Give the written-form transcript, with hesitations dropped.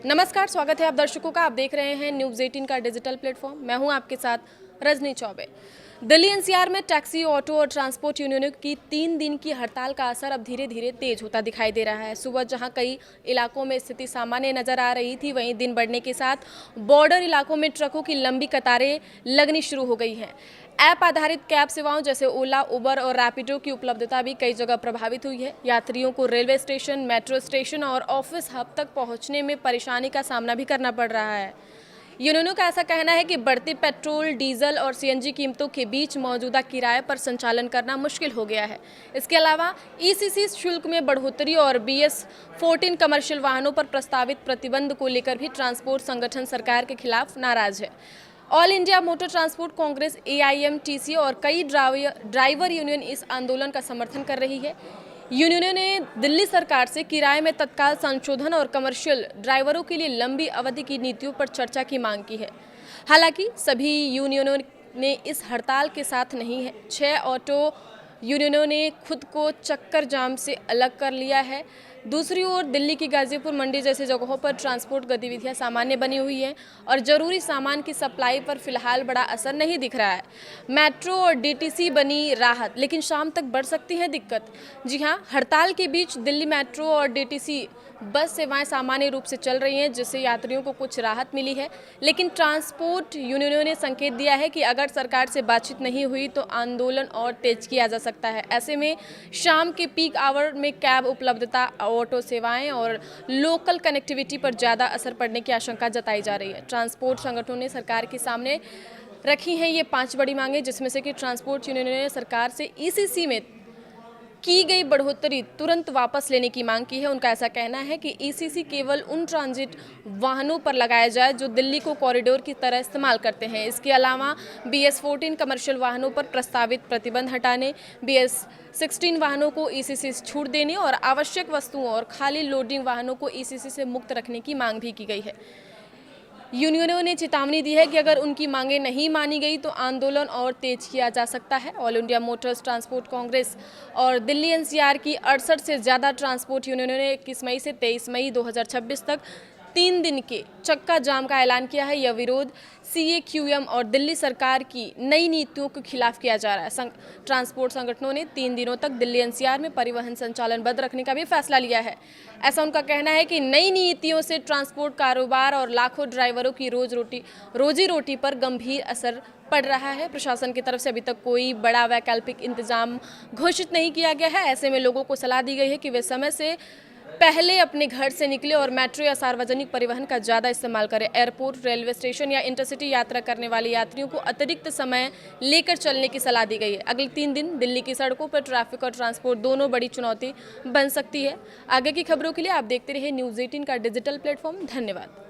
नमस्कार, स्वागत है आप दर्शकों का। आप देख रहे हैं न्यूज़ 18 का डिजिटल प्लेटफॉर्म। मैं हूं आपके साथ रजनी चौबे। दिल्ली एनसीआर में टैक्सी, ऑटो और ट्रांसपोर्ट यूनियनों की 3 दिन की हड़ताल का असर अब धीरे धीरे तेज होता दिखाई दे रहा है। सुबह जहां कई इलाकों में स्थिति सामान्य नजर आ रही थी, वहीं दिन बढ़ने के साथ बॉर्डर इलाकों में ट्रकों की लंबी कतारें लगनी शुरू हो गई हैं। ऐप आधारित कैब सेवाओं जैसे ओला, उबर और रैपिडो की उपलब्धता भी कई जगह प्रभावित हुई है। यात्रियों को रेलवे स्टेशन, मेट्रो स्टेशन और ऑफिस हब तक पहुंचने में परेशानी का सामना भी करना पड़ रहा है। यूनियनों का ऐसा कहना है कि बढ़ती पेट्रोल, डीजल और सीएनजी कीमतों के बीच मौजूदा किराए पर संचालन करना मुश्किल हो गया है। इसके अलावा ईसीसी शुल्क में बढ़ोतरी और BS14 कमर्शियल वाहनों पर प्रस्तावित प्रतिबंध को लेकर भी ट्रांसपोर्ट संगठन सरकार के खिलाफ नाराज है। All India motor transport Congress, AIMTC और कई ड्राइवर यूनियन इस आंदोलन का समर्थन कर रही है। यूनियनों ने दिल्ली सरकार से किराए में तत्काल संशोधन और कमर्शियल ड्राइवरों के लिए लंबी अवधि की नीतियों पर चर्चा की मांग की है। हालांकि सभी यूनियनों ने इस हड़ताल के साथ नहीं है। 6 ऑटो यूनियनों ने खुद को चक्कर जाम से अलग कर लिया है। दूसरी ओर दिल्ली की गाजीपुर मंडी जैसी जगहों पर ट्रांसपोर्ट गतिविधियां सामान्य बनी हुई हैं और जरूरी सामान की सप्लाई पर फिलहाल बड़ा असर नहीं दिख रहा है। मेट्रो और DTC बनी राहत, लेकिन शाम तक बढ़ सकती है दिक्कत। जी हां, हड़ताल के बीच दिल्ली मेट्रो और DTC बस सेवाएं सामान्य रूप से चल रही हैं, जिससे यात्रियों को कुछ राहत मिली है। लेकिन ट्रांसपोर्ट यूनियनों ने संकेत दिया है कि अगर सरकार से बातचीत नहीं हुई तो आंदोलन और तेज किया जा सकता है। ऐसे में शाम के पीक आवर में कैब उपलब्धता, ऑटो सेवाएं और लोकल कनेक्टिविटी पर ज़्यादा असर पड़ने की आशंका जताई जा रही है। ट्रांसपोर्ट संगठनों ने सरकार के सामने रखी हैं ये 5 बड़ी मांगें, जिसमें से कि ट्रांसपोर्ट यूनियनों ने सरकार से ECC में की गई बढ़ोतरी तुरंत वापस लेने की मांग की है। उनका ऐसा कहना है कि ECC केवल उन ट्रांजिट वाहनों पर लगाया जाए जो दिल्ली को कॉरिडोर की तरह इस्तेमाल करते हैं। इसके अलावा BS14 कमर्शियल वाहनों पर प्रस्तावित प्रतिबंध हटाने, BS16 वाहनों को ECC से छूट देने और आवश्यक वस्तुओं और खाली लोडिंग वाहनों को ECC से मुक्त रखने की मांग भी की गई है। यूनियनों ने चेतावनी दी है कि अगर उनकी मांगें नहीं मानी गई तो आंदोलन और तेज किया जा सकता है। All India Motors transport Congress और दिल्ली NCR की 68 से ज़्यादा ट्रांसपोर्ट यूनियनों ने 21 मई से 23 मई 2026 तक 3 दिन के चक्का जाम का ऐलान किया है। यह विरोध CAQM और दिल्ली सरकार की नई नीतियों के खिलाफ किया जा रहा है। ट्रांसपोर्ट संगठनों ने 3 दिनों तक दिल्ली NCR में परिवहन संचालन बंद रखने का भी फैसला लिया है। ऐसा उनका कहना है कि नई नीतियों से ट्रांसपोर्ट कारोबार और लाखों ड्राइवरों की रोजी रोटी पर गंभीर असर पड़ रहा है। प्रशासन की तरफ से अभी तक कोई बड़ा वैकल्पिक इंतजाम घोषित नहीं किया गया है। ऐसे में लोगों को सलाह दी गई है कि वे समय से पहले अपने घर से निकले और मेट्रो या सार्वजनिक परिवहन का ज़्यादा इस्तेमाल करें। एयरपोर्ट, रेलवे स्टेशन या इंटरसिटी यात्रा करने वाले यात्रियों को अतिरिक्त समय लेकर चलने की सलाह दी गई है। अगले 3 दिन दिल्ली की सड़कों पर ट्रैफिक और ट्रांसपोर्ट दोनों बड़ी चुनौती बन सकती है। आगे की खबरों के लिए आप देखते रहिए न्यूज़ 18 का डिजिटल प्लेटफॉर्म। धन्यवाद।